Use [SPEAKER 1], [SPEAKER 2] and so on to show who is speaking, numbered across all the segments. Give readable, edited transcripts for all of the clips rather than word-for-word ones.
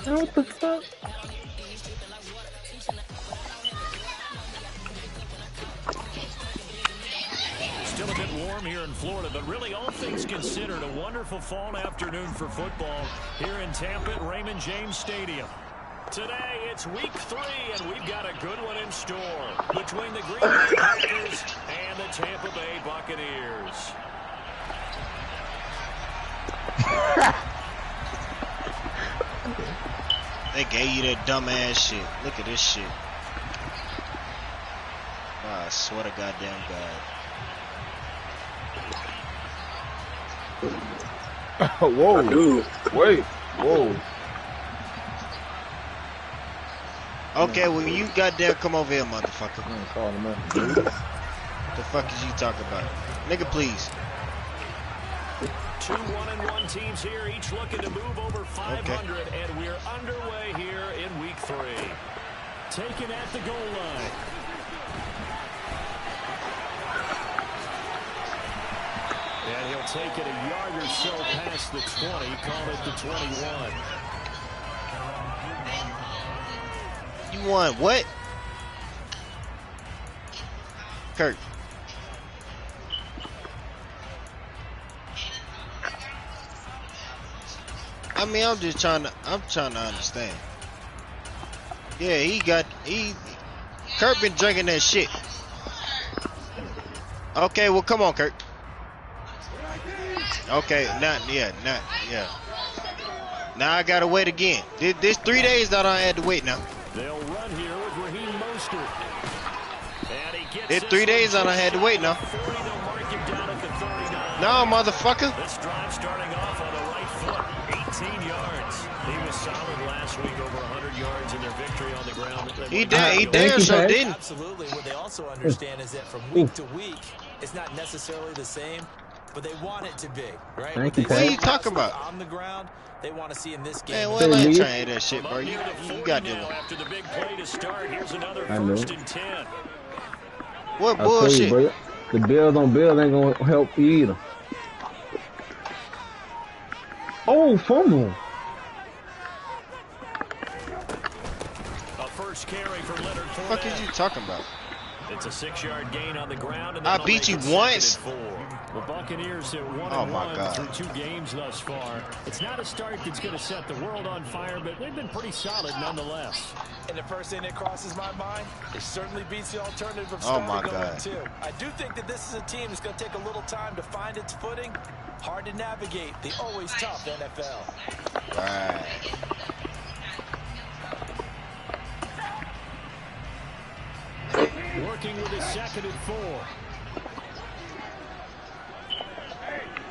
[SPEAKER 1] What the fuck?
[SPEAKER 2] Still a bit warm here in Florida, but really all things considered, a wonderful fall afternoon for football here in Tampa at Raymond James Stadium. Today, it's week 3, and we've got a good one in store between the Green Bay Packers and the Tampa Bay Buccaneers.
[SPEAKER 3] They gave you that dumbass shit. Look at this shit. Oh, I swear to goddamn God.
[SPEAKER 1] Whoa. Dude. Wait. Whoa.
[SPEAKER 3] Okay, well, you goddamn come over here, motherfucker. The fuck is you talking about? Nigga, please.
[SPEAKER 2] 2 1-1 teams here, each looking to move over 500,
[SPEAKER 3] okay.
[SPEAKER 2] And we're underway here in week 3. Taken at the goal line. And he'll take it a yard or so past the 20, call it the 21.
[SPEAKER 3] You want what? Kirk. I mean, I'm trying to understand. Yeah, Kirk been drinking that shit. Okay, well, come on, Kirk. Okay, yeah. Now I gotta wait again. This 3 days that I had to wait now.
[SPEAKER 2] They'll run here with Raheem Mostert. And he gets
[SPEAKER 3] It's 3 days that I had to wait now.
[SPEAKER 2] 40, they'll mark him down at the 39.
[SPEAKER 3] No, motherfucker.
[SPEAKER 2] This drive starting off on the right foot, 18 yards. He was solid last week, over 100 yards in their victory on the ground.
[SPEAKER 3] He damn sure didn't.
[SPEAKER 4] Absolutely. What they also understand is that from week to week, it's not necessarily the same, but they want it to be, right?
[SPEAKER 1] Thank you,
[SPEAKER 3] what are you talking about?
[SPEAKER 4] On the ground, they want to see in this game.
[SPEAKER 3] Man, well, I ain't trying to hear that shit, bro. You got to.
[SPEAKER 2] After the big play to start, here's another 1st and 10.
[SPEAKER 3] What bullshit?
[SPEAKER 1] You, the Bills on Bills ain't gonna help you either. Oh, fumble.
[SPEAKER 2] A first carry for Leonard Fournette.
[SPEAKER 3] What the fuck is you talking about?
[SPEAKER 2] It's a 6-yard gain on the ground. And
[SPEAKER 3] I beat you once.
[SPEAKER 2] The Buccaneers at 1-1 through 2 games thus far. It's not a start that's going to set the world on fire, but they've been pretty solid nonetheless.
[SPEAKER 4] And the first thing that crosses my mind, it certainly beats the alternative of starting going 2. I do think that this is a team that's going to take a little time to find its footing. Hard to navigate the always tough NFL.
[SPEAKER 3] Right.
[SPEAKER 2] Working with his 2nd and 4.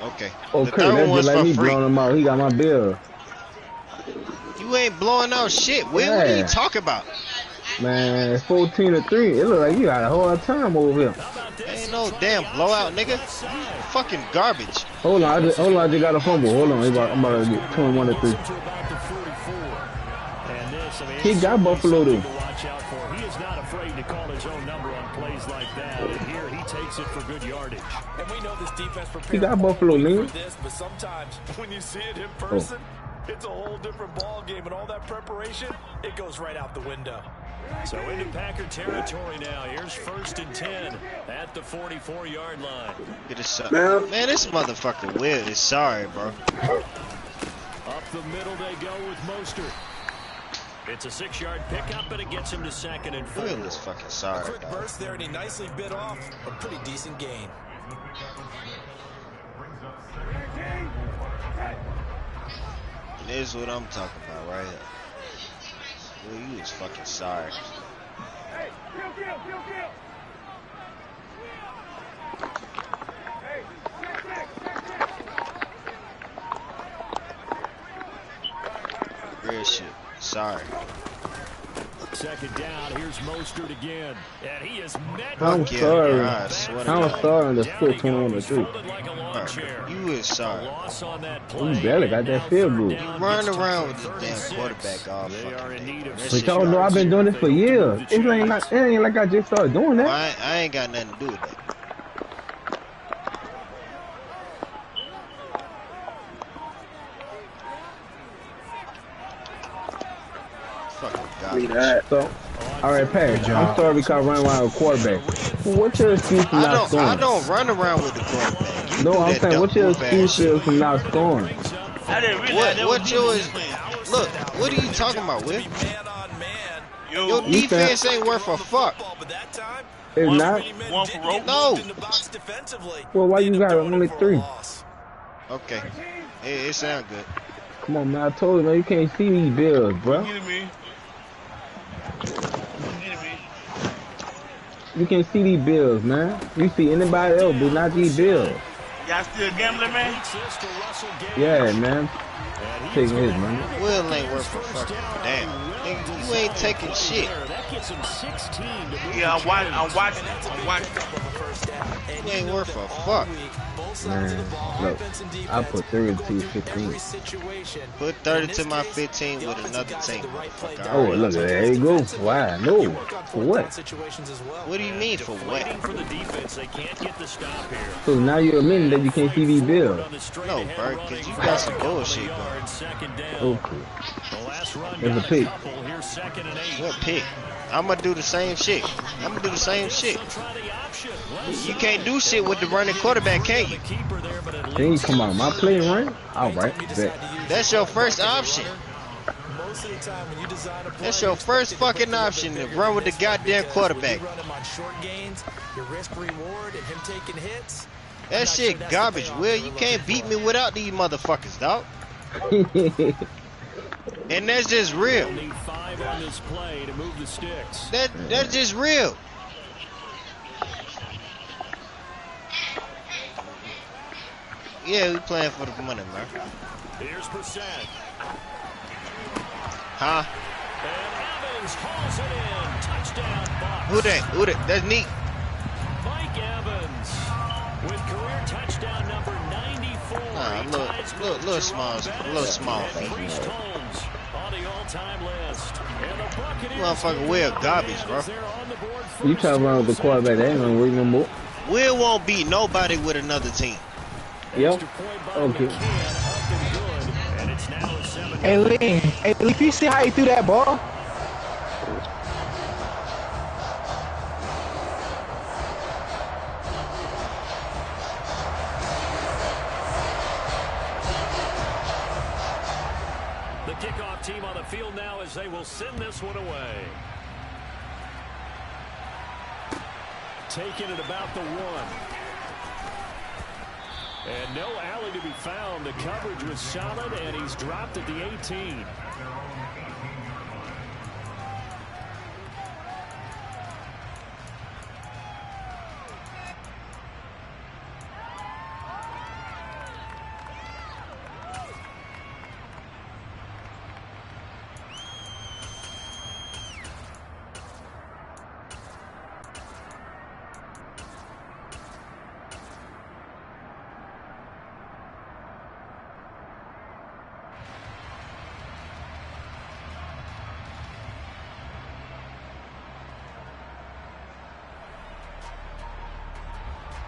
[SPEAKER 3] Okay.
[SPEAKER 1] Okay, that's just like me blowing him out. He got my bill.
[SPEAKER 3] You ain't blowing out shit. Will, what are you talking about?
[SPEAKER 1] Man, it's 14-3. It look like you got a whole lot of time over here.
[SPEAKER 3] Ain't no damn blowout, nigga. You fucking garbage.
[SPEAKER 1] Hold on, I just got a fumble. Hold on, I'm about to get 21-3. He got Buffalo though.
[SPEAKER 2] He is not afraid to call his own number on plays like that. And here he takes it for good yardage.
[SPEAKER 4] And we know this defense prepares
[SPEAKER 1] he got Buffalo, man.
[SPEAKER 4] for this, but sometimes when you see it in person, it's a whole different ball game, and all that preparation, it goes right out the window.
[SPEAKER 2] So into Packer territory now. Here's 1st and 10 at the 44-yard line.
[SPEAKER 3] Get a man, this motherfucker Will is sorry, bro.
[SPEAKER 2] Up the middle they go with Mostert. It's a 6-yard pickup, but it gets him to 2nd and 4.
[SPEAKER 3] Will is fucking sorry.
[SPEAKER 4] A quick burst there, and he nicely bit off a pretty decent gain.
[SPEAKER 3] This is what I'm talking about right here. Will, you is fucking sorry.
[SPEAKER 5] Hey, kill.
[SPEAKER 3] Real shit. Sorry.
[SPEAKER 2] 2nd down. Here's Mostert again. And he is met.
[SPEAKER 1] I'm sorry. I'm sorry. The score 21-3.
[SPEAKER 3] You is sorry.
[SPEAKER 1] You barely got that field goal.
[SPEAKER 3] You run around with this damn quarterback all fucking day.
[SPEAKER 1] But y'all know I've been doing this for years. It ain't like I just started doing that.
[SPEAKER 3] Well, I ain't got nothing to do with that. Fucking garbage.
[SPEAKER 1] So, all right, Pat. I'm sorry because I run around with quarterback. What's your excuse for not scoring?
[SPEAKER 3] I don't run around with the quarterback. You
[SPEAKER 1] No,
[SPEAKER 3] do
[SPEAKER 1] I'm
[SPEAKER 3] that
[SPEAKER 1] saying, what's your excuse
[SPEAKER 3] shit.
[SPEAKER 1] for not scoring?
[SPEAKER 6] I didn't realize that was
[SPEAKER 3] What's yours? Look, what are you talking about, Will? Your defense ain't worth a fuck.
[SPEAKER 1] It's not?
[SPEAKER 6] One for rope?
[SPEAKER 3] No.
[SPEAKER 1] Well, why you got only 3?
[SPEAKER 3] Okay. It sound good.
[SPEAKER 1] Come on, man. I told you, man, you can't see these bills, bro. You can see these bills, man. You see anybody else, but not these bills.
[SPEAKER 6] Y'all still gambling, man?
[SPEAKER 1] Yeah, man. Taking his money.
[SPEAKER 3] Will ain't worth a fucking damn. Nigga, you ain't taking shit.
[SPEAKER 6] Yeah, I'm watching.
[SPEAKER 3] You ain't worth a fuck.
[SPEAKER 1] Man, look, I put 32-15.
[SPEAKER 3] Put 30 to my 15 with another team.
[SPEAKER 1] Oh, look, there you go. Why? No. For what?
[SPEAKER 3] What do you mean for what?
[SPEAKER 1] So now you're admitting that you can't see these bills.
[SPEAKER 3] No, bro, because you got some bullshit going.
[SPEAKER 1] Okay. There's a pick.
[SPEAKER 3] What pick? I'm going to do the same shit. You can't do shit with the running quarterback, can you?
[SPEAKER 1] Then you come out my play run? Alright, bet.
[SPEAKER 3] That's your first option. That's your first fucking option, to run with the goddamn quarterback. That shit garbage, Will. You can't beat me without these motherfuckers, dog. And that's just real. That's just real. Yeah, we playing for the money, man.
[SPEAKER 2] Here's Percent.
[SPEAKER 3] Huh?
[SPEAKER 2] And Evans hauls it in. Touchdown, Bucs.
[SPEAKER 3] Who that? That's neat.
[SPEAKER 2] Mike Evans with career touchdown number 94.
[SPEAKER 3] Nah, little small feet.
[SPEAKER 2] Priest Holmes on the all-time list. And the Buccaneers
[SPEAKER 3] Motherfucker Will garbage, bro.
[SPEAKER 1] You talking about the quarterback, they ain't gonna win no more.
[SPEAKER 3] Will won't beat nobody with another team.
[SPEAKER 1] Yep. Okay.
[SPEAKER 7] Hey, Lee, you see how he threw that ball?
[SPEAKER 2] The kickoff team on the field now as they will send this one away. Taking it about the 1. And no alley to be found. The coverage was solid, and he's dropped at the 18.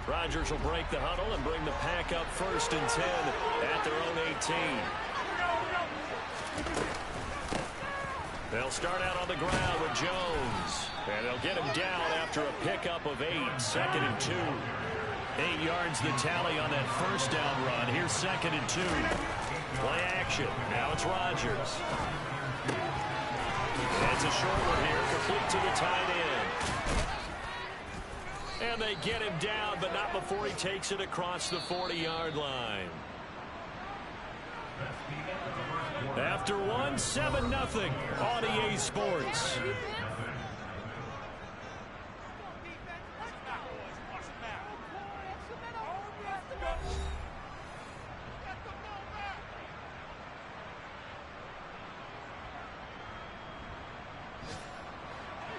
[SPEAKER 2] Rodgers will break the huddle and bring the pack up 1st and 10 at their own 18. They'll start out on the ground with Jones. And they'll get him down after a pickup of 8. 2nd and 2. 8 yards the tally on that first down run. Here's 2nd and 2. Play action. Now it's Rodgers. It's a short one here, complete to the tight end. And they get him down, but not before he takes it across the 40-yard line. After 1, 7-0 on EA Sports.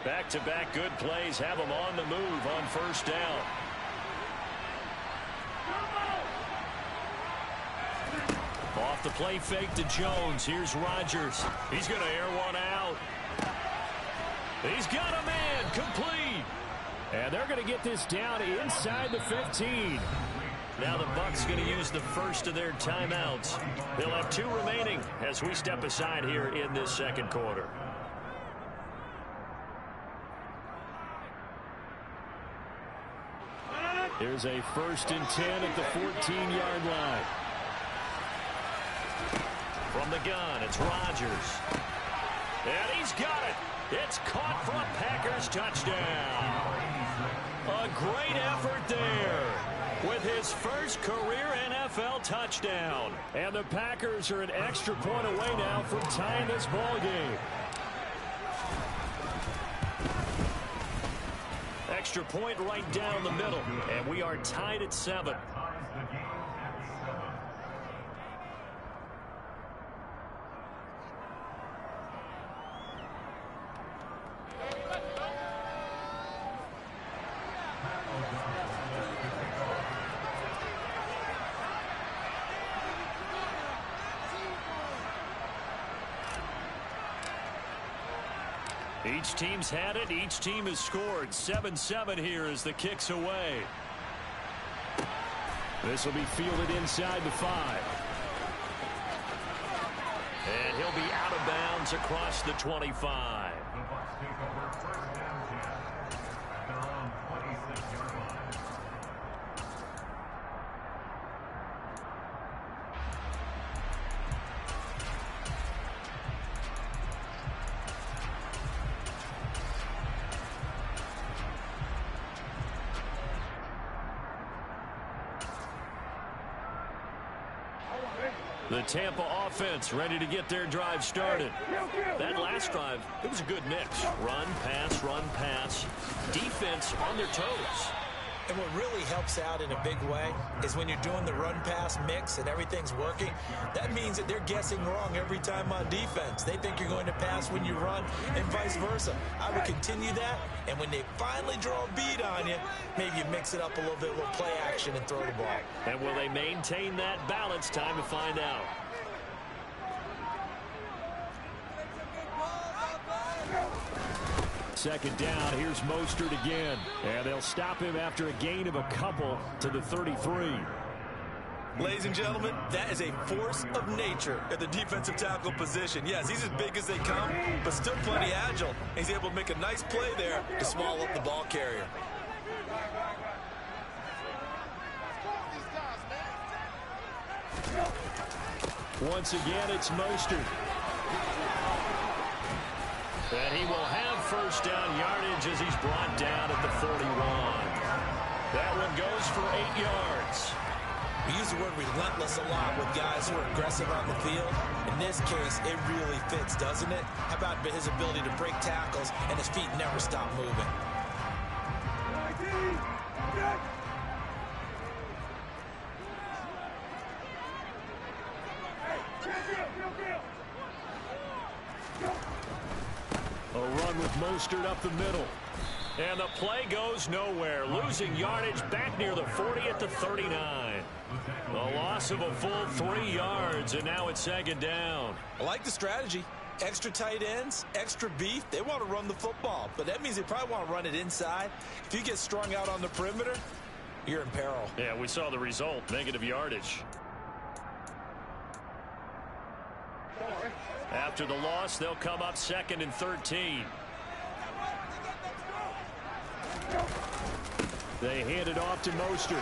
[SPEAKER 2] Back-to-back good plays have them on the move on 1st down. Off the play fake to Jones. Here's Rodgers. He's going to air one out. He's got a man complete. And they're going to get this down inside the 15. Now the Bucs going to use the first of their timeouts. They'll have 2 remaining as we step aside here in this 2nd quarter. Here's a 1st and 10 at the 14-yard line. From the gun, it's Rodgers. And he's got it. It's caught for a Packers touchdown. A great effort there with his first career NFL touchdown. And the Packers are an extra point away now from tying this ball game. Extra point right down the middle. And we are tied at 7. Each team's had it. Each team has scored. 7-7 here as the kick's away. This will be fielded inside the 5. And he'll be out of bounds across the 25. The Tampa offense ready to get their drive started. That last drive, it was a good mix. Run, pass, defense on their toes.
[SPEAKER 4] And what really helps out in a big way is when you're doing the run-pass mix and everything's working, that means that they're guessing wrong every time on defense. They think you're going to pass when you run and vice versa. I would continue that, and when they finally draw a bead on you, maybe you mix it up a little bit, a little play action and throw the ball.
[SPEAKER 2] And will they maintain that balance? Time to find out. Second down, here's Mostert again. And they'll stop him after a gain of a couple to the 33.
[SPEAKER 4] Ladies and gentlemen, that is a force of nature at the defensive tackle position. Yes, he's as big as they come, but still plenty agile. He's able to make a nice play there to swallow up the ball carrier.
[SPEAKER 2] Once again, it's Mostert. And he will have first down yardage as he's brought down at the 41. That one goes for 8 yards.
[SPEAKER 4] We use the word relentless a lot with guys who are aggressive on the field. In this case, it really fits, doesn't it? How about his ability to break tackles and his feet never stop moving?
[SPEAKER 2] A run with Mostert up the middle. And the play goes nowhere. Losing yardage back near the 40 at the 39. A loss of a full 3 yards, and now it's second down.
[SPEAKER 4] I like the strategy. Extra tight ends, extra beef. They want to run the football, but that means they probably want to run it inside. If you get strung out on the perimeter, you're in peril.
[SPEAKER 2] Yeah, we saw the result. Negative yardage. After the loss, they'll come up 2nd and 13. They hand it off to Mostert.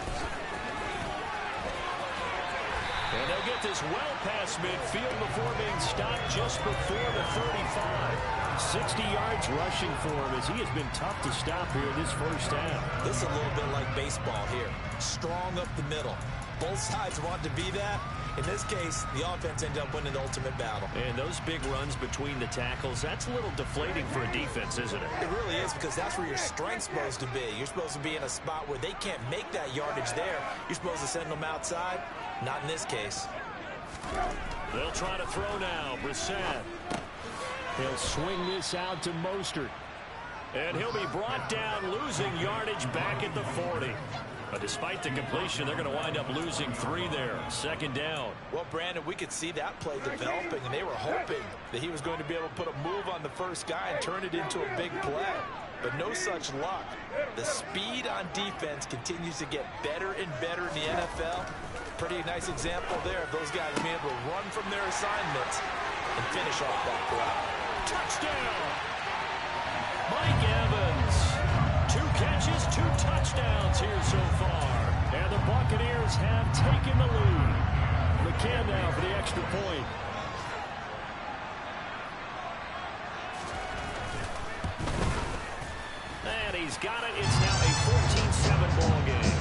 [SPEAKER 2] And they'll get this well past midfield before being stopped just before the 35. 60 yards rushing for him as he has been tough to stop here in this first half.
[SPEAKER 4] This is a little bit like baseball here. Strong up the middle. Both sides want to be that. In this case, the offense ended up winning the ultimate battle.
[SPEAKER 2] And those big runs between the tackles, that's a little deflating for a defense, isn't it?
[SPEAKER 4] It really is, because that's where your strength's supposed to be. You're supposed to be in a spot where they can't make that yardage there. You're supposed to send them outside. Not in this case.
[SPEAKER 2] They'll try to throw now. Brissett. He'll swing this out to Mostert. And he'll be brought down, losing yardage back at the 40. But despite the completion, they're going to wind up losing 3 there. Second down.
[SPEAKER 4] Well, Brandon, we could see that play developing, and they were hoping that he was going to be able to put a move on the first guy and turn it into a big play. But no such luck. The speed on defense continues to get better and better in the NFL. Pretty nice example there of those guys being able to run from their assignments and finish off that play.
[SPEAKER 2] Touchdown! Mike Evans. 2 catches, 2 touchdowns here so far. And the Buccaneers have taken the lead. McCann now for the extra point. And he's got it. It's now a 14-7 ball game.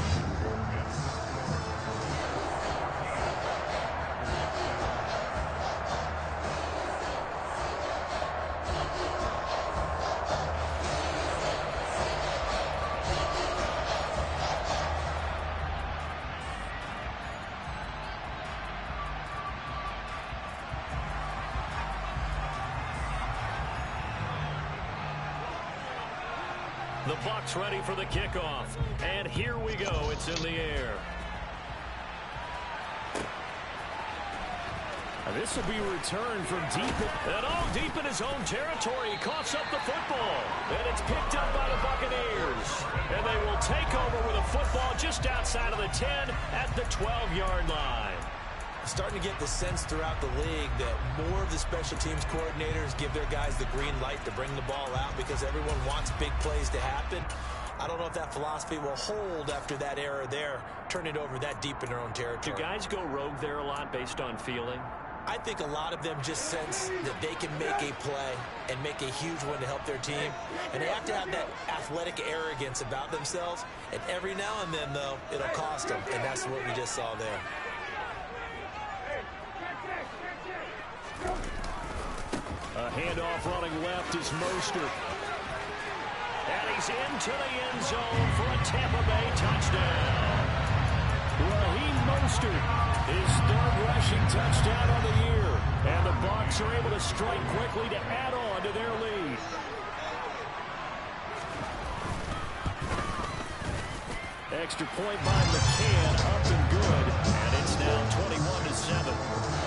[SPEAKER 2] The Bucs ready for the kickoff. And here we go. It's in the air. This will be returned from deep in his own territory. He coughs up the football. And it's picked up by the Buccaneers. And they will take over with a football just outside of the 10 at the 12-yard line.
[SPEAKER 4] Starting to get the sense throughout the league that more of the special teams coordinators give their guys the green light to bring the ball out because everyone wants big plays to happen. I don't know if that philosophy will hold after that error there, turn it over that deep in their own territory.
[SPEAKER 2] Do guys go rogue there a lot based on feeling?
[SPEAKER 4] I think a lot of them just sense that they can make a play and make a huge one to help their team. And they have to have that athletic arrogance about themselves. And every now and then, though, it'll cost them. And that's what we just saw there.
[SPEAKER 2] A handoff running left is Mostert. And he's into the end zone for a Tampa Bay touchdown. Raheem Mostert, his third rushing touchdown on the year. And the Bucs are able to strike quickly to add on to their lead. Extra point by McCann, up and good. And it's now 21-7.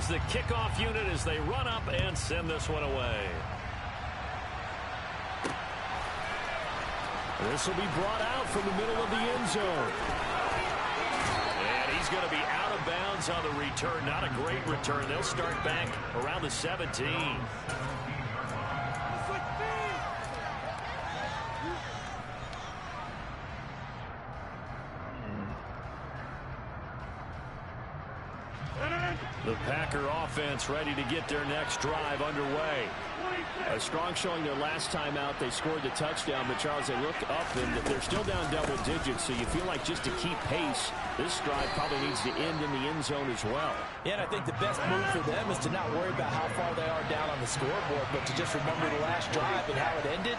[SPEAKER 2] The kickoff unit as they run up and send this one away. This will be brought out from the middle of the end zone. And he's going to be out of bounds on the return. Not a great return. They'll start back around the 17. The Packer offense ready to get their next drive underway. A strong showing their last time out. They scored the touchdown, but Charles, they look up and they're still down double digits, so you feel like just to keep pace, this drive probably needs to end in the end zone as well.
[SPEAKER 4] Yeah, and I think the best move for them is to not worry about how far they are down on the scoreboard, but to just remember the last drive and how it ended.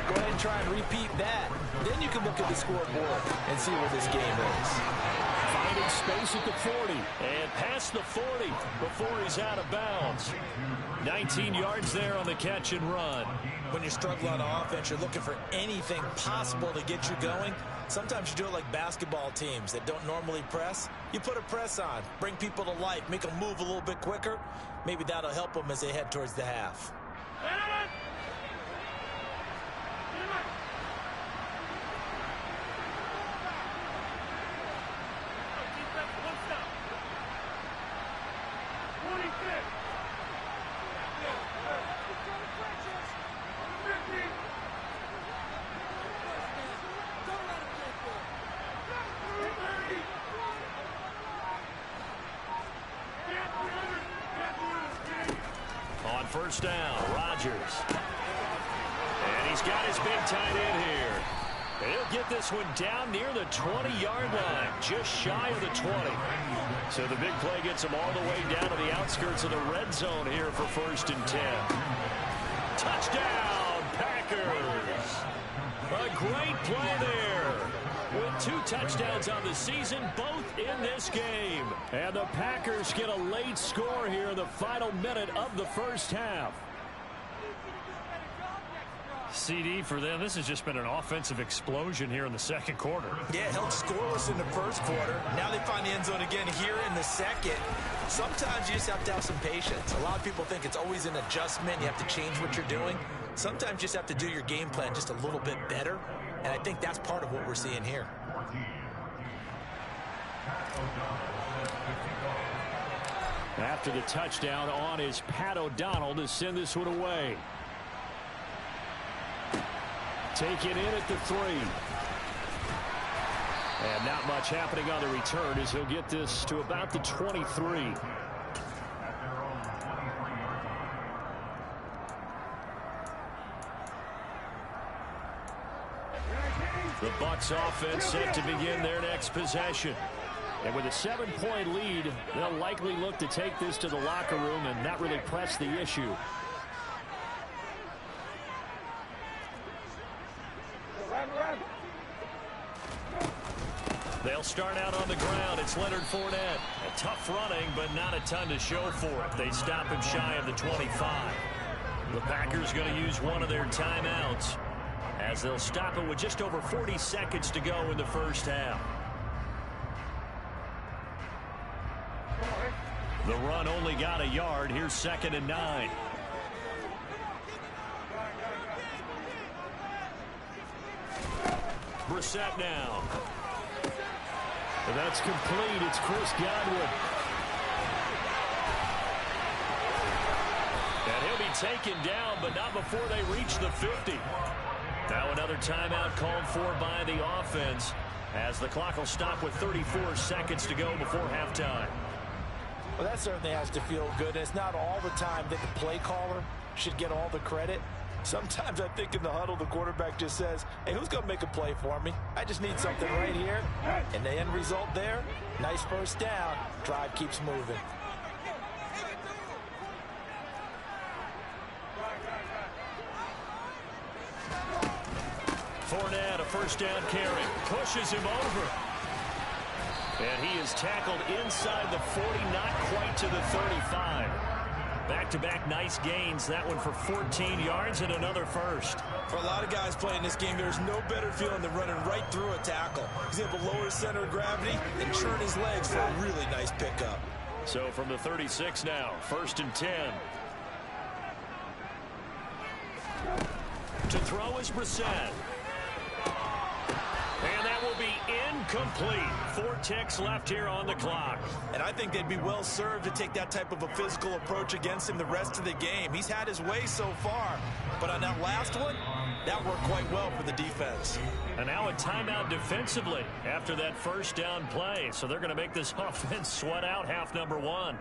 [SPEAKER 4] Go ahead and try and repeat that. Then you can look at the scoreboard and see where this game is.
[SPEAKER 2] Finding space at the 40 and past the 40 before he's out of bounds. 19 yards there on the catch and run.
[SPEAKER 4] When you're struggling on offense, you're looking for anything possible to get you going. Sometimes you do it like basketball teams that don't normally press. You put a press on, bring people to life, make them move a little bit quicker. Maybe that'll help them as they head towards the half.
[SPEAKER 2] On first down, Rodgers. And he's got his big tight end here. He'll get this one down near the 20-yard line, just shy of the 20. So the big play gets him all the way down to the outskirts of the red zone here for first and 10. Touchdown, Packers. A great play there. With 2 touchdowns on the season, both in this game. And the Packers get a late score here in the final minute of the first half. CD for them, this has just been an offensive explosion here in the second quarter.
[SPEAKER 4] Yeah, held scoreless in the first quarter. Now they find the end zone again here in the second. Sometimes you just have to have some patience. A lot of people think it's always an adjustment. You have to change what you're doing. Sometimes you just have to do your game plan just a little bit better. And I think that's part of what we're seeing here.
[SPEAKER 2] After the touchdown on is Pat O'Donnell to send this one away. Take it in at the 3. And not much happening on the return as he'll get this to about the 23. The Bucs offense set to begin their next possession. And with a 7-point lead, they'll likely look to take this to the locker room and not really press the issue. They'll start out on the ground. It's Leonard Fournette. A tough running, but not a ton to show for it. They stop him shy of the 25. The Packers going to use one of their timeouts, as they'll stop it with just over 40 seconds to go in the first half. The run only got a yard. Here's 2nd and 9. Brissett now. That's complete. It's Chris Godwin. And he'll be taken down, but not before they reach the 50. Now another timeout called for by the offense, as the clock will stop with 34 seconds to go before halftime.
[SPEAKER 4] Well, that certainly has to feel good. And it's not all the time that the play caller should get all the credit. Sometimes I think in the huddle, the quarterback just says, hey, who's going to make a play for me? I just need something right here. And the end result there, nice first down. Drive keeps moving.
[SPEAKER 2] Fournette, a first down carry, pushes him over. And he is tackled inside the 40, not quite to the 35. Back-to-back nice gains. That one for 14 yards and another first.
[SPEAKER 4] For a lot of guys playing this game, there's no better feeling than running right through a tackle. He's able to lower his center of gravity and churn his legs for a really nice pickup.
[SPEAKER 2] So from the 36 now, 1st and 10. To throw is Brissett. And that will be incomplete. 4 ticks left here on the clock.
[SPEAKER 4] And I think they'd be well served to take that type of a physical approach against him the rest of the game. He's had his way so far, but on that last one, that worked quite well for the defense.
[SPEAKER 2] And now a timeout defensively after that first down play. So they're going to make this offense sweat out half number 1.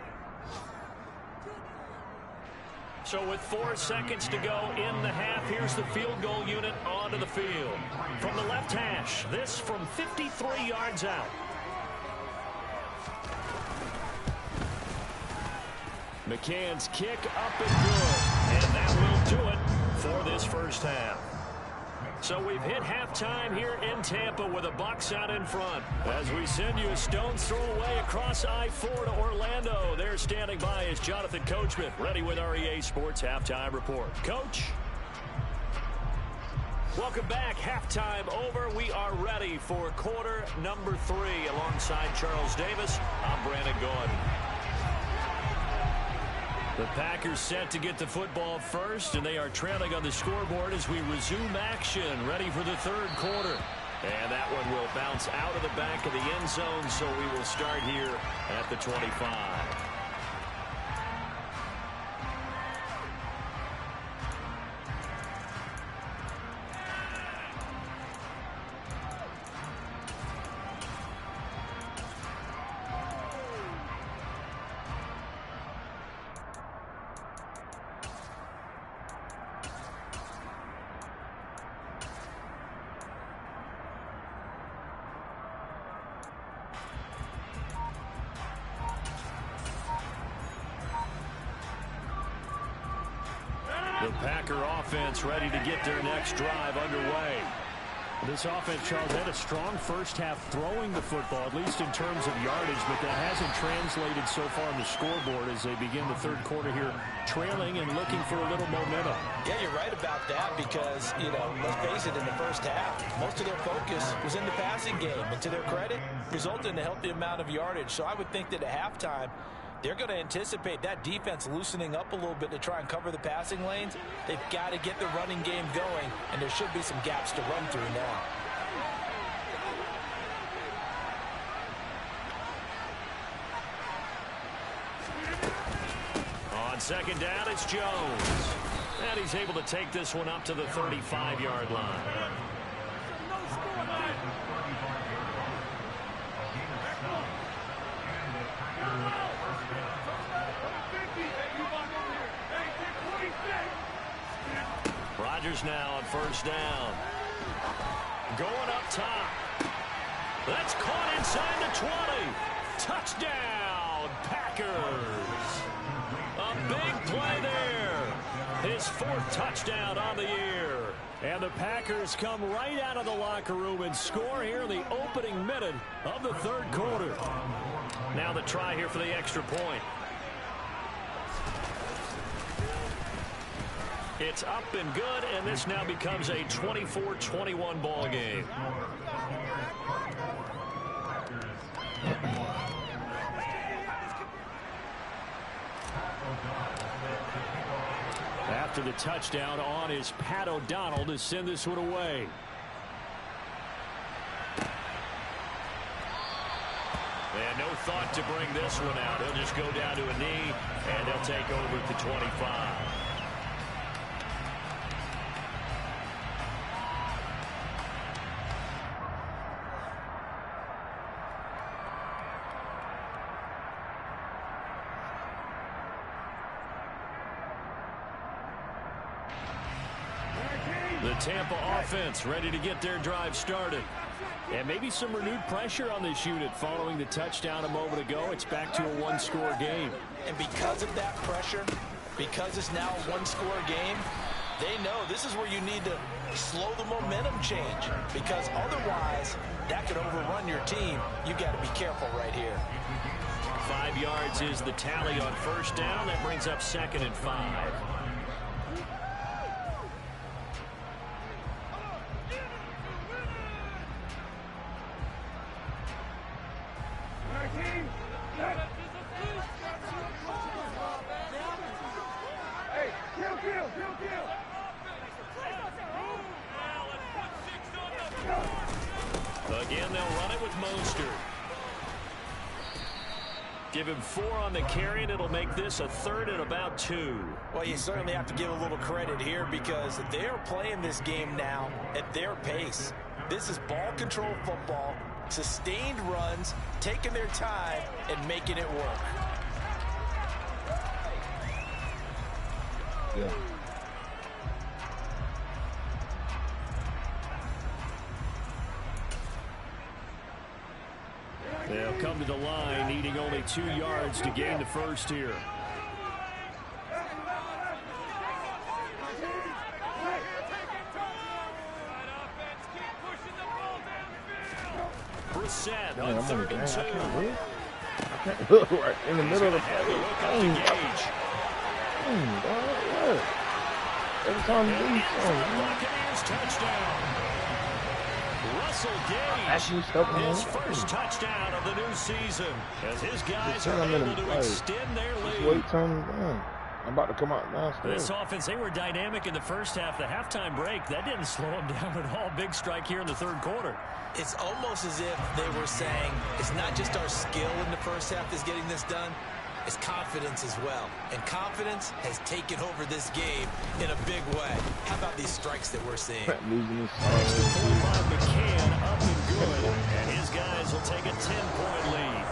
[SPEAKER 2] So with 4 seconds to go in the half, here's the field goal unit onto the field. From the left hash, this from 53 yards out. McCann's kick up and good. And that will do it for this first half. So we've hit halftime here in Tampa with the Bucs out in front. As we send you a stone's throw away across I-4 to Orlando. There standing by is Jonathan Coachman, ready with our EA Sports Halftime Report. Coach? Welcome back. Halftime over. We are ready for quarter number 3 alongside Charles Davis. I'm Brandon Gordon. The Packers set to get the football first, and they are trailing on the scoreboard as we resume action, ready for the third quarter. And that one will bounce out of the back of the end zone, so we will start here at the 25. The Packer offense ready to get their next drive underway. This offense, Charles, had a strong first half throwing the football, at least in terms of yardage, but that hasn't translated so far on the scoreboard as they begin the third quarter here, trailing and looking for a little momentum.
[SPEAKER 4] Yeah, you're right about that because, let's face it, in the first half, most of their focus was in the passing game. And to their credit, resulted in a healthy amount of yardage. So I would think that at halftime, they're going to anticipate that defense loosening up a little bit to try and cover the passing lanes. They've got to get the running game going, and there should be some gaps to run through now.
[SPEAKER 2] On second down, it's Jones. And he's able to take this one up to the 35-yard line. Rodgers now on first down. Going up top. That's caught inside the 20. Touchdown, Packers. A big play there. His fourth touchdown on the year. And the Packers come right out of the locker room and score here in the opening minute of the third quarter. Now the try here for the extra point. It's up and good, and this now becomes a 24-21 ball game. After the touchdown on is Pat O'Donnell to send this one away. And no thought to bring this one out. He'll just go down to a knee, and they'll take over at the 25. The Tampa offense ready to get their drive started. And maybe some renewed pressure on this unit following the touchdown a moment ago. It's back to a one-score game.
[SPEAKER 4] And because of that pressure, because it's now a one-score game, they know this is where you need to slow the momentum change. Because otherwise, that could overrun your team. You got to be careful right here.
[SPEAKER 2] 5 yards is the tally on first down. That brings up 2nd and 5. Again, they'll run it with Mostert. Give him 4 on the carry, and it'll make this a 3rd and about 2.
[SPEAKER 4] Well, you certainly have to give a little credit here because they're playing this game now at their pace. This is ball control football, sustained runs, taking their time, and making it work.
[SPEAKER 1] Yeah.
[SPEAKER 2] They'll come to the line, needing only 2 yards to gain the first here. Brissett on 3rd and 2.
[SPEAKER 1] I can't look right in the middle of the play. Every time you do
[SPEAKER 2] Buccaneers touchdown. Russell Gage, his first touchdown of the new season, as his guys are able to extend their lead.
[SPEAKER 1] I'm about to come out now.
[SPEAKER 2] This offense, they were dynamic in the first half. The halftime break, that didn't slow them down at all. Big strike here in the third quarter.
[SPEAKER 4] It's almost as if they were saying, it's not just our skill in the first half that's getting this done, it's confidence as well. And confidence has taken over this game in a big way. How about these strikes that we're seeing?
[SPEAKER 2] Extra point by McCann, up and good. And his guys will take a 10-point lead.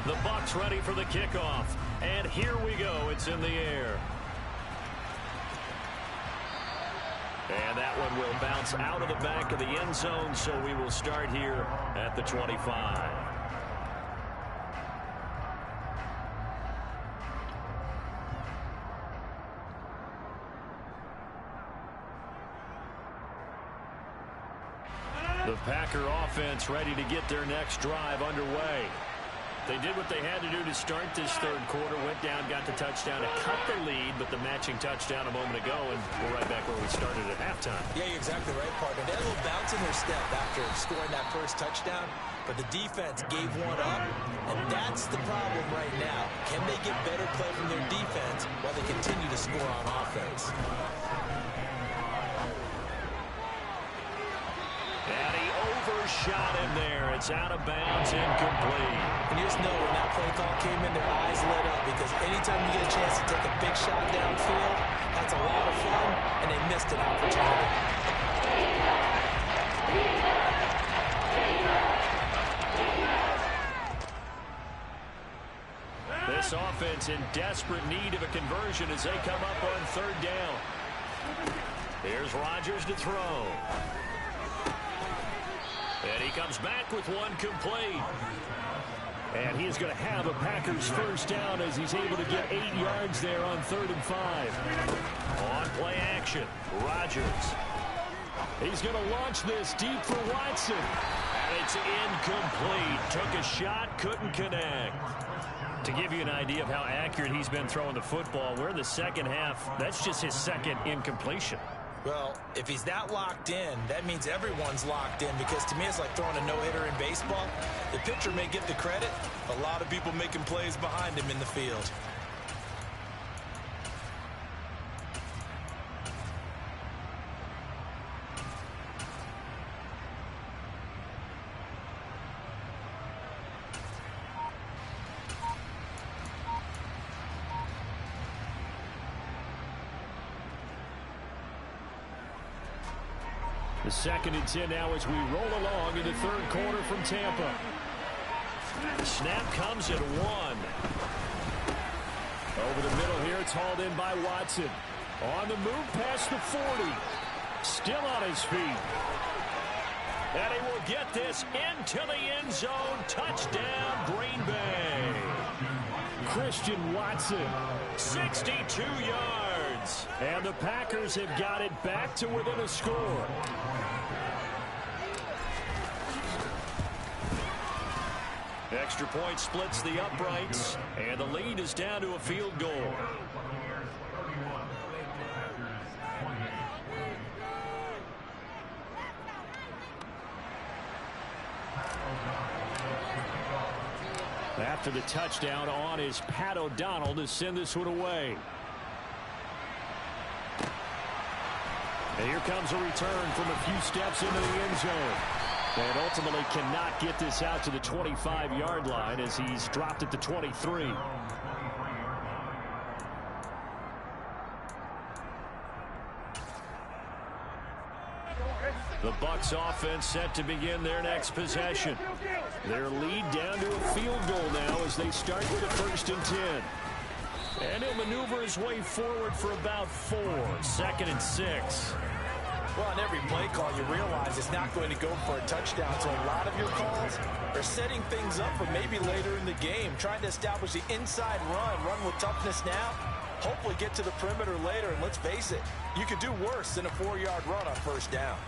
[SPEAKER 2] The Bucs ready for the kickoff. And here we go. It's in the air. And that one will bounce out of the back of the end zone, so we will start here at the 25. The Packer offense ready to get their next drive underway. They did what they had to do to start this third quarter. Went down, got the touchdown to cut the lead, but the matching touchdown a moment ago, and we're right back where we started at halftime.
[SPEAKER 4] Yeah, you're exactly right, partner. They had a little bounce in their step after scoring that first touchdown, but the defense gave one up, and that's the problem right now. Can they get better play from their defense while they continue to score on offense?
[SPEAKER 2] And he overshot him there. It's out of bounds, incomplete.
[SPEAKER 4] And you just know when that play call came in, their eyes lit up, because anytime you get a chance to take a big shot downfield, that's a lot of fun, and they missed an opportunity.
[SPEAKER 2] This offense in desperate need of a conversion as they come up on third down. Here's Rodgers to throw. And he comes back with one complete. And he is going to have a Packers first down as he's able to get 8 yards there on 3rd and 5. On play action, Rodgers. He's going to launch this deep for Watson. And it's incomplete. Took a shot, couldn't connect. To give you an idea of how accurate he's been throwing the football, we're in the second half. That's just his second incompletion.
[SPEAKER 4] Well, if he's that locked in, that means everyone's locked in, because to me it's like throwing a no-hitter in baseball. The pitcher may get the credit, a lot of people making plays behind him in the field.
[SPEAKER 2] The 2nd and 10 now as we roll along in the third quarter from Tampa. The snap comes at 1. Over the middle here, it's hauled in by Watson. On the move past the 40. Still on his feet. And he will get this into the end zone. Touchdown, Green Bay. Christian Watson, 62 yards. And the Packers have got it back to within a score. Extra point splits the uprights, and the lead is down to a field goal. After the touchdown, on is Pat O'Donnell to send this one away. And here comes a return from a few steps into the end zone. And ultimately cannot get this out to the 25-yard line as he's dropped at the 23. The Bucs offense set to begin their next possession. Their lead down to a field goal now as they start with a 1st and 10. And he'll maneuver his way forward for about 4. 2nd and 6.
[SPEAKER 4] Well, on every play call, you realize it's not going to go for a touchdown. So a lot of your calls are setting things up for maybe later in the game, trying to establish the inside run with toughness now, hopefully get to the perimeter later. And let's face it, you could do worse than a 4-yard run on 1st down.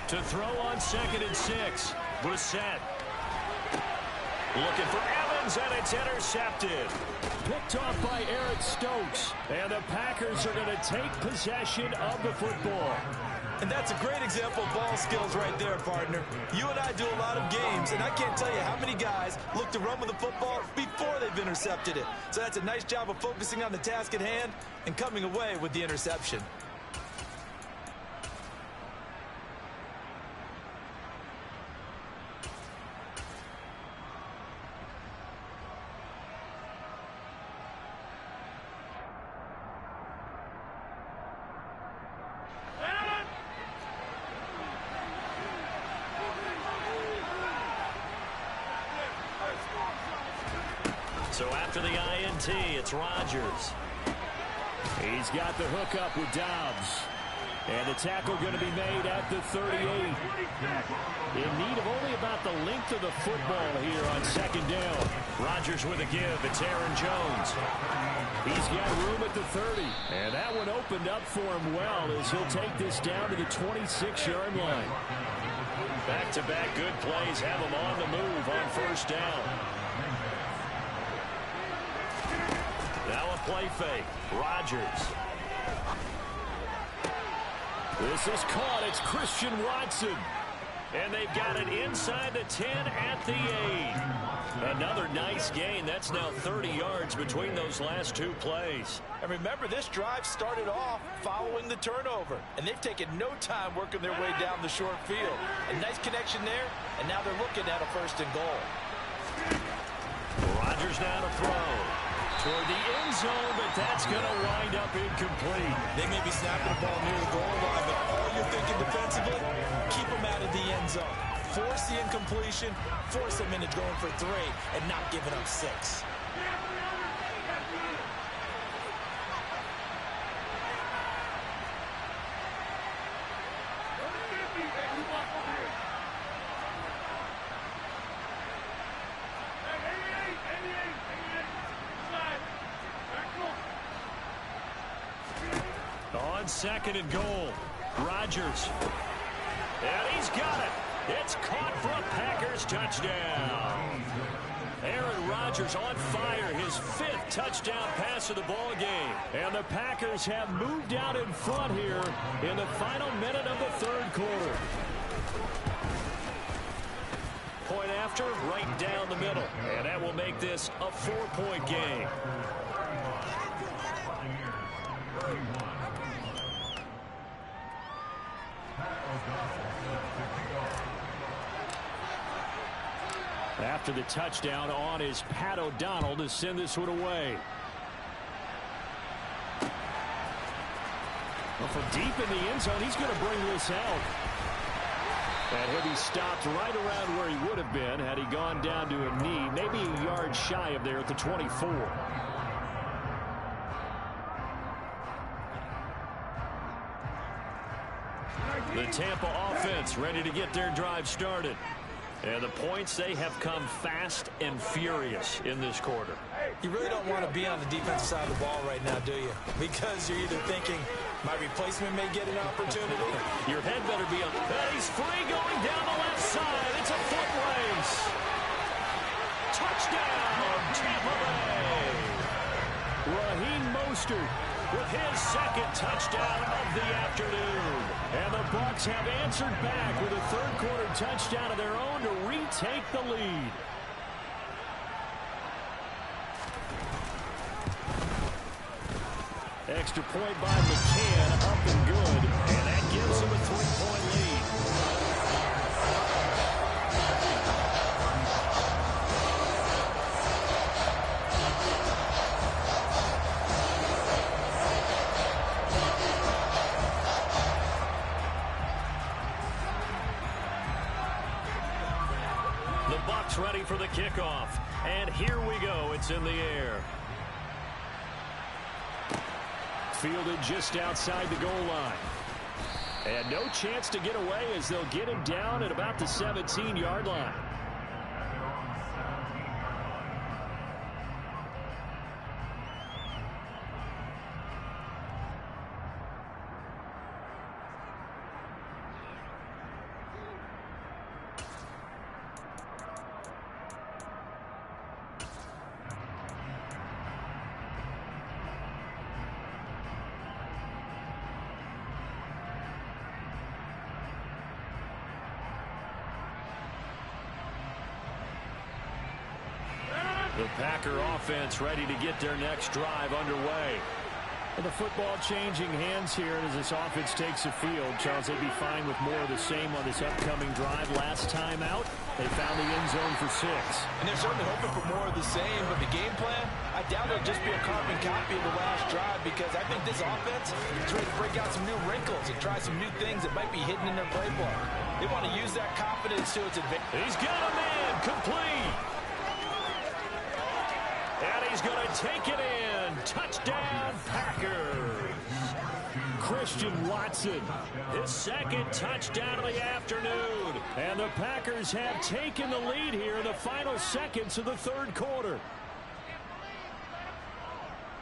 [SPEAKER 2] To throw on 2nd and 6. Brissett. Looking for Evans, and it's intercepted. Picked off by Eric Stokes. And the Packers are going to take possession of the football.
[SPEAKER 4] And that's a great example of ball skills right there, partner. You and I do a lot of games, and I can't tell you how many guys look to run with the football before they've intercepted it. So that's a nice job of focusing on the task at hand and coming away with the interception.
[SPEAKER 2] So after the INT, it's Rodgers. He's got the hookup with Dobbs. And the tackle going to be made at the 38. In need of only about the length of the football here on second down. Rodgers with a give. It's Aaron Jones. He's got room at the 30. And that one opened up for him well as he'll take this down to the 26-yard line. Back-to-back good plays have him on the move on first down. Now a play fake. Rodgers. This is caught. It's Christian Watson. And they've got it inside the 10 at the 8. Another nice gain. That's now 30 yards between those last two plays.
[SPEAKER 4] And remember, this drive started off following the turnover. And they've taken no time working their way down the short field. A nice connection there, and now they're looking at a first and goal.
[SPEAKER 2] Rodgers now to throw. Toward the end zone, but that's going to wind up incomplete.
[SPEAKER 4] They may be snapping the ball near the goal line, but all you're thinking defensively, keep them out of the end zone. Force the incompletion, force them into going for 3, and not giving up 6.
[SPEAKER 2] On second and goal, Rodgers. And he's got it. It's caught for a Packers touchdown. Aaron Rodgers on fire, his 5th touchdown pass of the ball game. And the Packers have moved out in front here in the final minute of the third quarter. Point after, right down the middle. And that will make this a 4-point game. After the touchdown, on is Pat O'Donnell to send this one away. Well, from deep in the end zone, he's going to bring this out. And he'll be stopped right around where he would have been had he gone down to a knee, maybe a yard shy of there at the 24. The Tampa offense ready to get their drive started. And the points, they have come fast and furious in this quarter.
[SPEAKER 4] You really don't want to be on the defensive side of the ball right now, do you? Because you're either thinking, my replacement may get an opportunity.
[SPEAKER 2] Your head better be up. And he's free going down the left side. It's a foot race. Touchdown, Tampa Bay. Raheem Mostert with his 2nd touchdown of the afternoon. And the Bucs have answered back with a third-quarter touchdown of their own to retake the lead. Extra point by McCann, up and good. And that gives him a 3-point lead. Ready for the kickoff. And here we go. It's in the air. Fielded just outside the goal line. And no chance to get away as they'll get him down at about the 17-yard line. The Packer offense ready to get their next drive underway. And the football changing hands here as this offense takes the field. Charles, they'd be fine with more of the same on this upcoming drive. Last time out, they found the end zone for 6.
[SPEAKER 4] And they're certainly hoping for more of the same, but the game plan, I doubt it'll just be a carbon copy of the last drive because I think this offense is ready to break out some new wrinkles and try some new things that might be hidden in their playbook. They want to use that confidence to its advantage.
[SPEAKER 2] He's got a man, complete. And he's going to take it in. Touchdown, Packers. Christian Watson. His second touchdown of the afternoon. And the Packers have taken the lead here in the final seconds of the third quarter.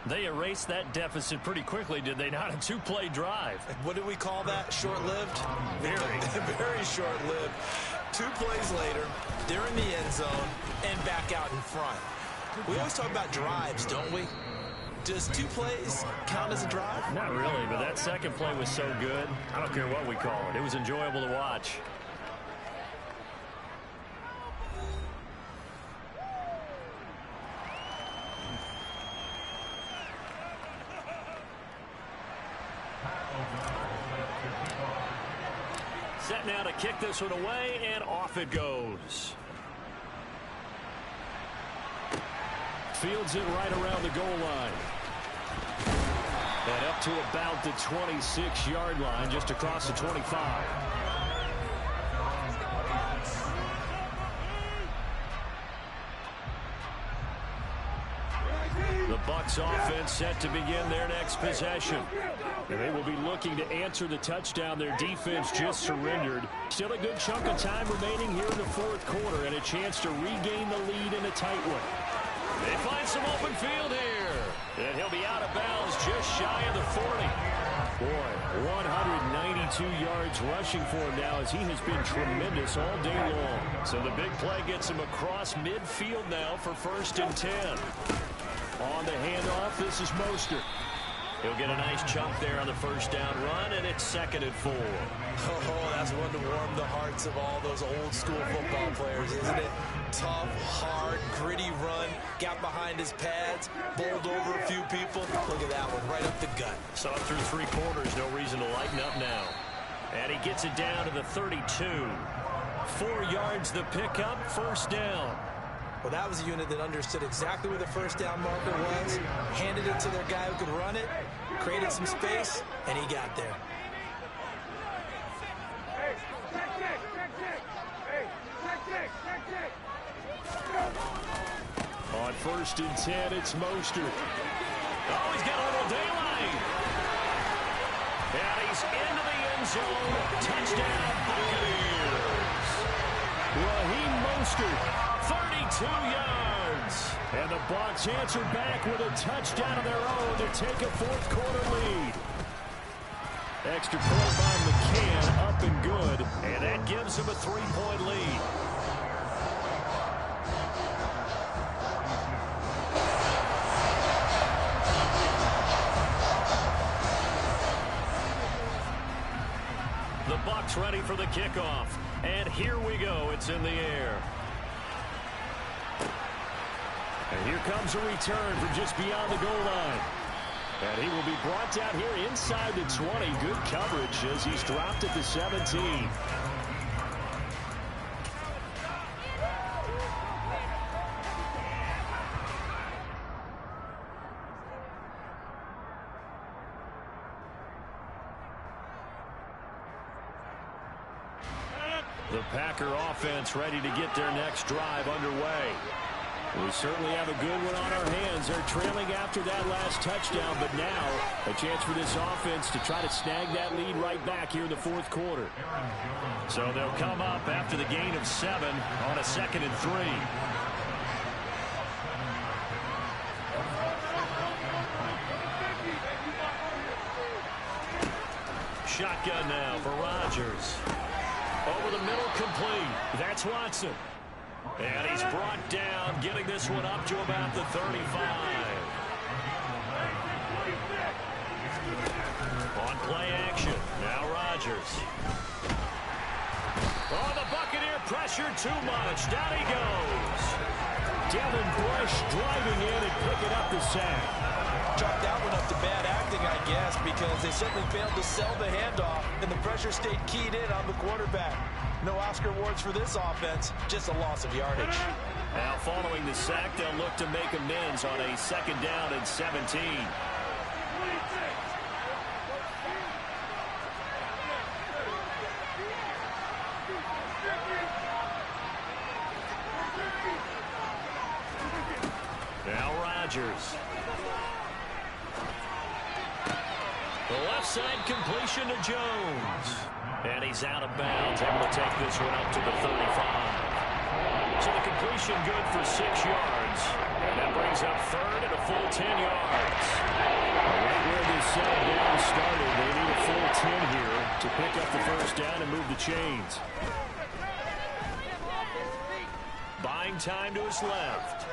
[SPEAKER 2] They erased that deficit pretty quickly, did they not? A two-play drive.
[SPEAKER 4] What do we call that? Short-lived?
[SPEAKER 2] Very.
[SPEAKER 4] Very short-lived. 2 plays later, they're in the end zone and back out in front. We always talk about drives, don't we? Does 2 plays count as a drive?
[SPEAKER 2] Not really, but that second play was so good. I don't care what we call it. It was enjoyable to watch. Set now to kick this one away, and off it goes. Fields it right around the goal line. And up to about the 26-yard line, just across the 25. The Bucs offense set to begin their next possession. And they will be looking to answer the touchdown their defense just surrendered. Still a good chunk of time remaining here in the fourth quarter and a chance to regain the lead in a tight one. They find some open field here. And he'll be out of bounds just shy of the 40. Boy, 192 yards rushing for him now as he has been tremendous all day long. So the big play gets him across midfield now for 1st and 10. On the handoff, this is Mostert. He'll get a nice chunk there on the first down run, and it's 2nd and 4.
[SPEAKER 4] Oh, that's one to warm the hearts of all those old school football players, isn't it? Tough, hard, gritty run, got behind his pads, bowled over a few people. Look at that one, right up the gut.
[SPEAKER 2] Saw it through 3 quarters, no reason to lighten up now. And he gets it down to the 32. 4 yards the pickup, 1st down.
[SPEAKER 4] Well, that was a unit that understood exactly where the first down marker was, handed it to their guy who could run it, created some space, and he got there.
[SPEAKER 2] On 1st and 10, it's Mostert. Oh, he's got a little daylight. And he's into the end zone. Touchdown, Buccaneers. Raheem Mostert. 32 yards. And the Bucs answer back with a touchdown of their own to take a fourth quarter lead. Extra point by McCann, up and good. And that gives him a 3-point lead. The Bucs ready for the kickoff. And here we go. It's in the air. And here comes a return from just beyond the goal line. And he will be brought down here inside the 20. Good coverage as he's dropped at the 17. The Packer offense ready to get their next drive underway. We certainly have a good one on our hands. They're trailing after that last touchdown, but now a chance for this offense to try to snag that lead right back here in the fourth quarter. So they'll come up after the gain of 7 on a 2nd and 3. Shotgun now for Rodgers. Over the middle, complete. That's Watson. And he's brought down, getting this one up to about the 35. On play action, now Rodgers. Oh, the Buccaneer pressure too much. Down he goes. Devin Bush driving in and picking up the sack.
[SPEAKER 4] Chalk that one up to bad acting, I guess, because they certainly failed to sell the handoff, and the pressure stayed keyed in on the quarterback. No Oscar awards for this offense, just a loss of yardage.
[SPEAKER 2] Now following the sack, they'll look to make amends on a 2nd down and 17. Now Rodgers. The left side completion to Jones. And he's out of bounds, able to take this one up to the 35. So the completion good for 6 yards. And that brings up third and a full 10 yards. Right where this second down started, they need a full 10 here to pick up the first down and move the chains. Buying time to his left.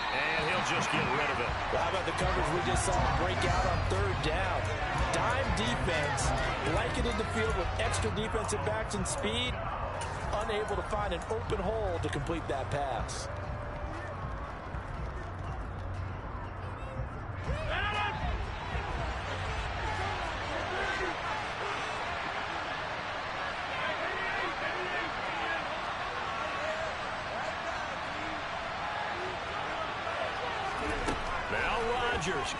[SPEAKER 2] And he'll just get rid of it.
[SPEAKER 4] Well, how about the coverage we just saw break out on third down? Dime defense, blanketed the field with extra defensive backs and speed, unable to find an open hole to complete that pass.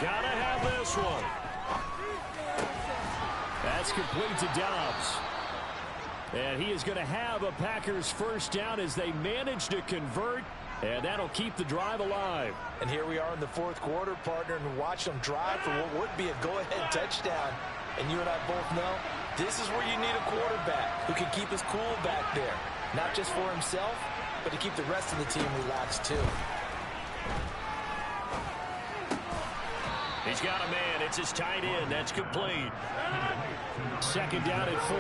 [SPEAKER 2] Gotta have this one. That's complete to Dobbs. And he is going to have a Packers first down as they manage to convert, and that'll keep the drive alive.
[SPEAKER 4] And here we are in the fourth quarter, partner, and watch them drive for what would be a go-ahead touchdown. And you and I both know this is where you need a quarterback who can keep his cool back there. Not just for himself, but to keep the rest of the team relaxed too.
[SPEAKER 2] He's got a man. It's his tight end. That's complete. Second down at 4.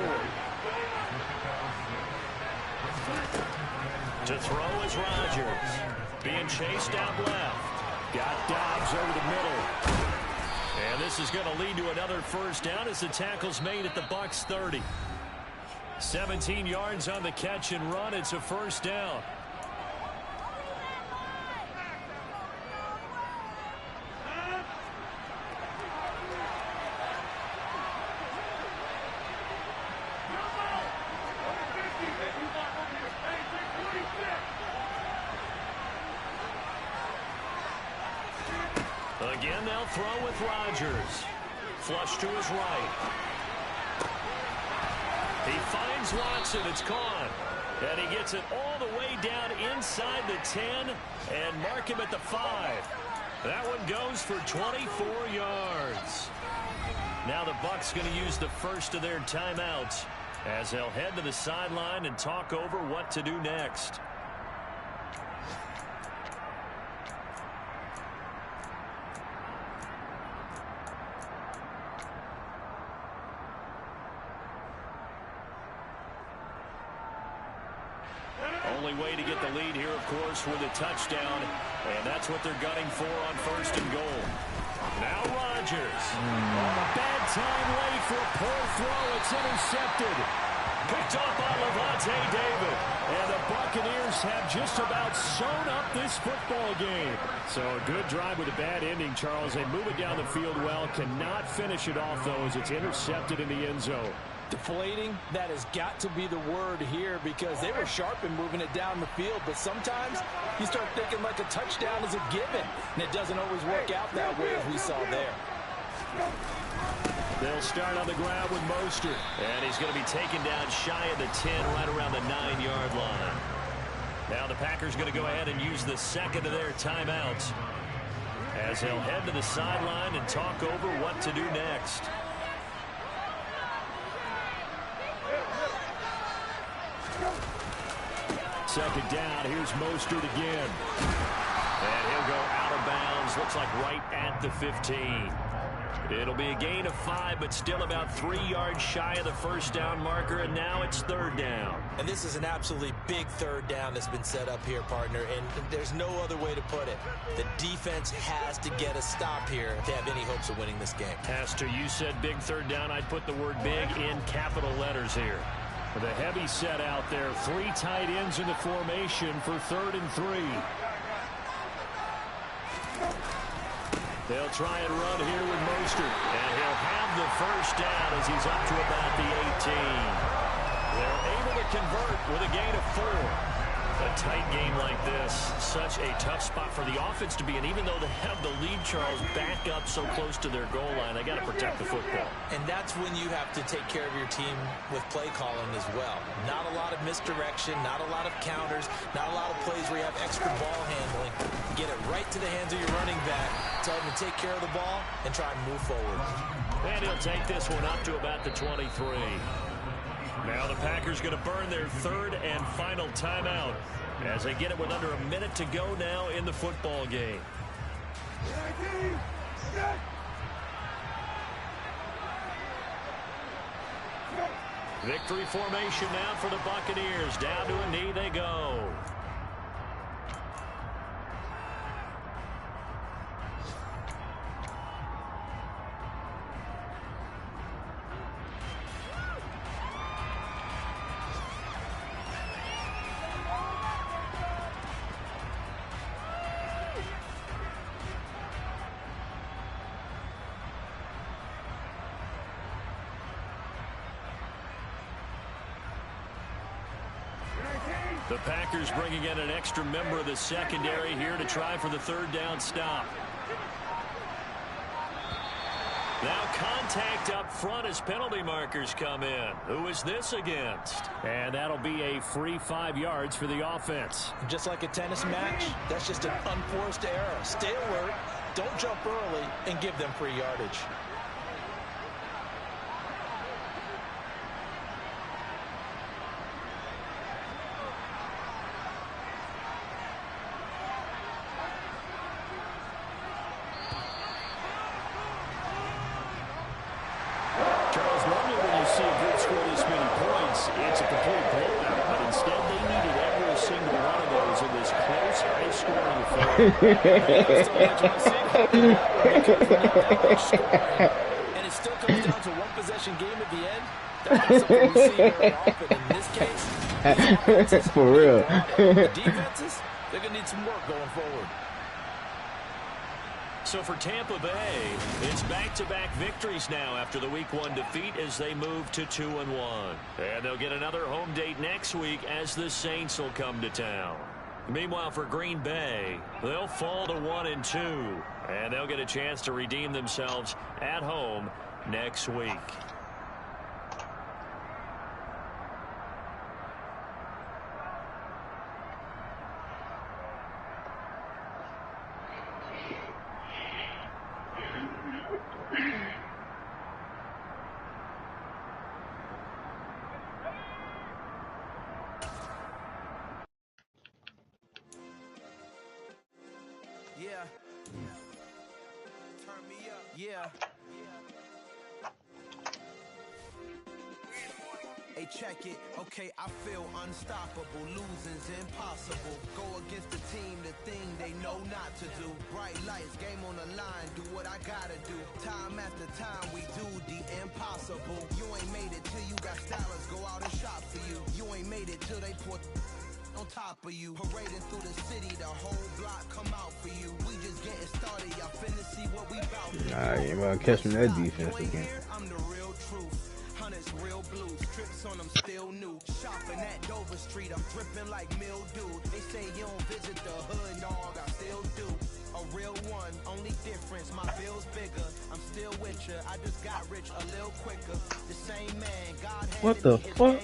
[SPEAKER 2] To throw is Rodgers. Being chased out left. Got Dobbs over the middle. And this is going to lead to another first down as the tackle's made at the Bucs 30. 17 yards on the catch and run. It's a first down. Again, they'll throw with Rodgers. Flush to his right. He finds Watson. It's caught. And he gets it all the way down inside the 10 and mark him at the 5. That one goes for 24 yards. Now the Bucs going to use the first of their timeouts as they'll head to the sideline and talk over what to do next. Only way to get the lead here, of course, with a touchdown. And that's what they're gunning for on first and goal. Now Rodgers. On a bad time late for a poor throw. It's intercepted. Picked up by Levante David. And the Buccaneers have just about sewn up this football game. So a good drive with a bad ending, Charles. They move it down the field well. Cannot finish it off, though, as it's intercepted in the end zone.
[SPEAKER 4] Deflating, that has got to be the word here because they were sharp in moving it down the field, but sometimes you start thinking like a touchdown is a given, and it doesn't always work out that way as we saw there.
[SPEAKER 2] They'll start on the ground with Mostert, and he's going to be taken down shy of the 10, right around the 9-yard line. Now the Packers going to go ahead and use the second of their timeouts as they'll head to the sideline and talk over what to do next. Second down, here's Mostert again. And he'll go out of bounds, looks like right at the 15. It'll be a gain of 5, but still about 3 yards shy of the first down marker, and now it's third down.
[SPEAKER 4] And this is an absolutely big third down that's been set up here, partner, and there's no other way to put it. The defense has to get a stop here to have any hopes of winning this game.
[SPEAKER 2] Has to. You said big third down. I'd put the word big in capital letters here. The heavy set out there. 3 tight ends in the formation for 3rd and 3. They'll try and run here with Mostert. And he'll have the first down as he's up to about the 18. They're able to convert with a gain of 4. A tight game like this, such a tough spot for the offense to be in. Even though they have the lead, Charles, back up so close to their goal line, they got to protect the football.
[SPEAKER 4] And that's when you have to take care of your team with play calling as well. Not a lot of misdirection, not a lot of counters, not a lot of plays where you have extra ball handling. Get it right to the hands of your running back, tell them to take care of the ball, and try and move forward.
[SPEAKER 2] And he'll take this one up to about the 23. Now the Packers going to burn their third and final timeout as they get it with under a minute to go now in the football game. Victory formation now for the Buccaneers. Down to a knee they go. The Packers bringing in an extra member of the secondary here to try for the third down stop. Now contact up front as penalty markers come in. Who is this against? And that'll be a free 5 yards for the offense.
[SPEAKER 4] Just like a tennis match, that's just an unforced error. Stay alert, don't jump early, and give them free yardage.
[SPEAKER 2] It's a complete blowout, but instead they needed every single one of those in this close, high-scoring affair.
[SPEAKER 4] And it still comes down to one possession game at the end. That's not something we see very often in this case.
[SPEAKER 1] For real.
[SPEAKER 4] The defenses, they're going to need some work going forward.
[SPEAKER 2] So for Tampa Bay, it's back-to-back victories now after the Week 1 defeat as they move to 2-1. And they'll get another home date next week as the Saints will come to town. Meanwhile, for Green Bay, they'll fall to 1-2, and they'll get a chance to redeem themselves at home next week.
[SPEAKER 8] Yeah. Turn me up. Yeah. Hey, check it. Okay, I feel unstoppable. Losing's impossible. Go against the team, the thing they know not to do. Bright lights, game on the line. Do what I gotta do. Time after time, we do the impossible. You ain't made it till you got stylists go out and shop for you. You ain't made it till they put on top of you. Parading through the city, the whole block come out for you. We just getting started, y'all finna see what we bout to do.
[SPEAKER 1] Nah, you ain't about to catch me that defense again.
[SPEAKER 8] I'm the real truth. Hunters real blue, strips on them still new. Shopping at Dover Street, I'm dripping like mildew. They say you don't visit the hood, dog, I still do. A real one, only difference, my bill's bigger. I'm still with ya, I just got rich a little quicker. The same man, God had
[SPEAKER 1] What the fuck?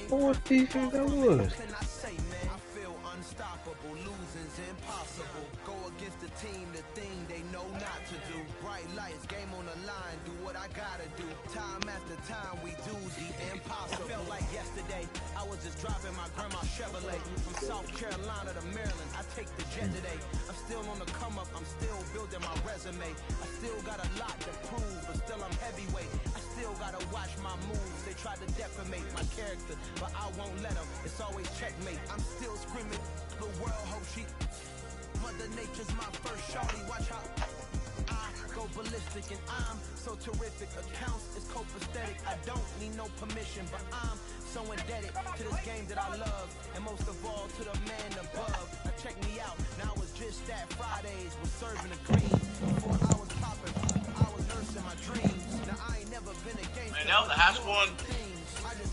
[SPEAKER 8] What
[SPEAKER 1] defense that was?
[SPEAKER 8] can I say, man? I feel unstoppable, losing's impossible. Go against the team, the thing they know not to do. Bright lights, game on the line, do what I gotta do. Time after time, we do the impossible. It felt like yesterday, I was just driving my grandma's Chevrolet. From South Carolina to Maryland, I take the jet today. I'm still on the come up, I'm still building my resume. I still got a lot to prove, but still I'm heavyweight. I still gotta watch my moves. They try to defamate my character, but I won't let them. It's always checkmate. I'm still screaming, the world hope she. Mother Nature's my first shawty. Watch how I go ballistic, and I'm so terrific. Accounts is copacetic. I don't need no permission, but I'm so indebted to this game that I love, and most of all to the man above. Now check me out. Now it's just that Fridays was serving the green. Before I was popping, I was nursing my dreams. Now I ain't never been a gangster.
[SPEAKER 6] Man, that was a high-scoring.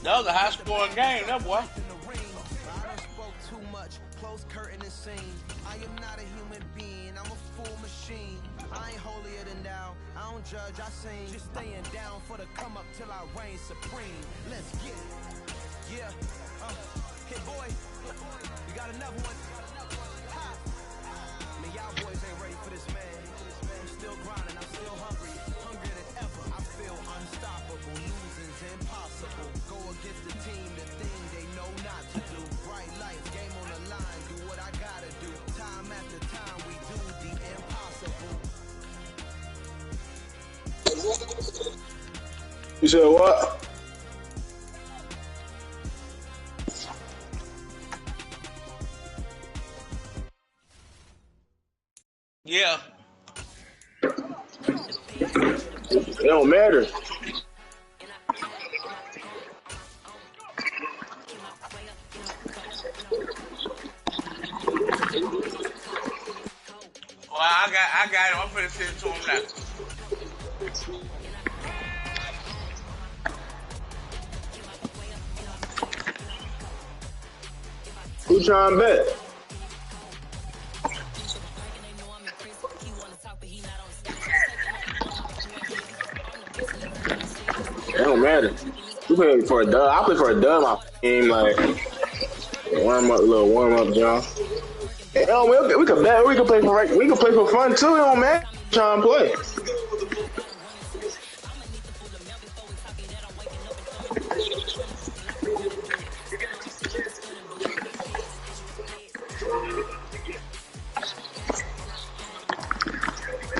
[SPEAKER 6] That was a high-scoring game, that boy.
[SPEAKER 8] I done spoke too much. Close curtain and scene. I am not a human being. I'm a full machine. I ain't holier than thou. I don't judge. I sing. Just staying down for the come up till I reign supreme. Let's get it. Yeah. Hey boy, you got another one. Ha. Man, y'all boys ain't ready for this, man. I'm still grinding. I'm still hungry. Hungrier than ever. I
[SPEAKER 9] You said what?
[SPEAKER 6] Yeah.
[SPEAKER 9] It don't matter.
[SPEAKER 6] Well, I got him. I'm finna send it to him now.
[SPEAKER 9] Who trying to bet? It don't matter. You play for a dub. I play for a dub. My game like warm up, little warm up, John. Hell, we could bet. We could play for fun too. It don't matter. Trying to play.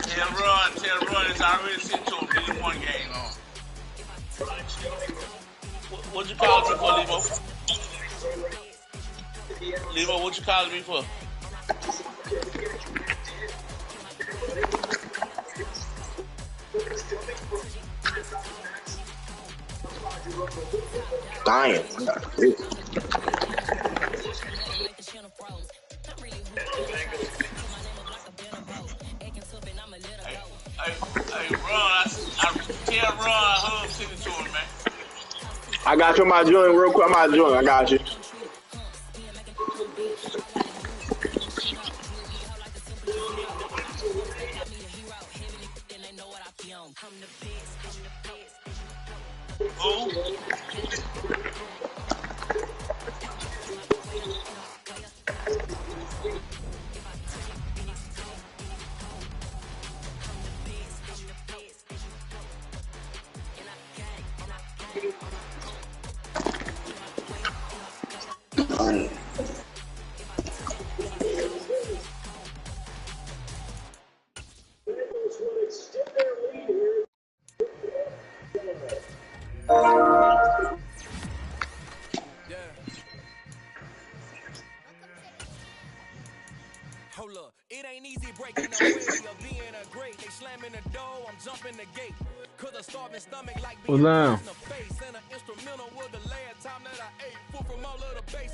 [SPEAKER 6] Tell Ron it's already sent to him. He one game on. What you calling me for, Lebo? Lebo, what you calling me for?
[SPEAKER 9] Dying.
[SPEAKER 6] Hey, Ron, tell Ron I heard him send it to him, man.
[SPEAKER 9] I got you. I'm about to join real quick. I'm about to join. I got you.
[SPEAKER 6] Who?
[SPEAKER 8] Hold up, it ain't easy breaking the way of being a great. They slamming the door, I'm jumping the gate. Cause a starving stomach like being
[SPEAKER 1] What's down?
[SPEAKER 8] in the face. And an instrumental was the last time that I ate food from all of the base.